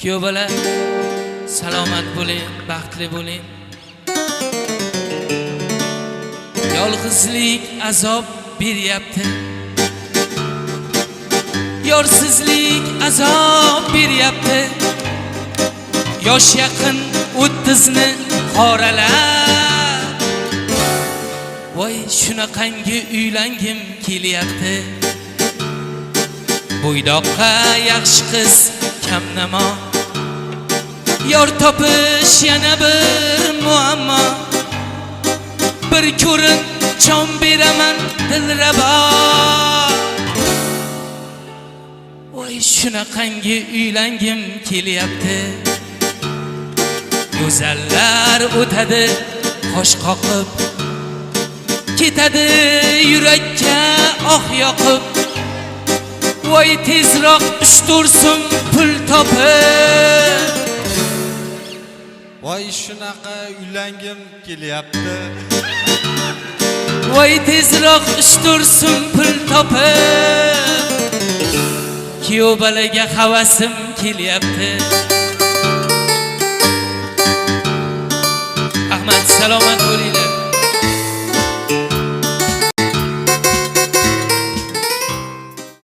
Kuyov bola salomat bo'ling, baxtli bo'ling. Yolg'izlik azob beryapti. Yorsizlik azob beryapti. Yosh yaqin 30 ni qoralar. Voy shunaqangi uylangim kelyapti. Bo'ydoqqa yaxshi qiz kamnamo. Yor topish yana bir muammo. Bir ko'rin jon beraman dilrabo. Voy shunaqangi uylangim kelyapti. Go'zallar o'tadi qosh qoqib, ketadi yurakka oh yoqib. Voy tezroq 3-4 so'm pul topib. Voy shunaqa uylangim kelyapti. Voy tezroq 3-4 so'm pul topib. Kuyov bolaga havasim kelyapti. Ahmad salomat bo'ling.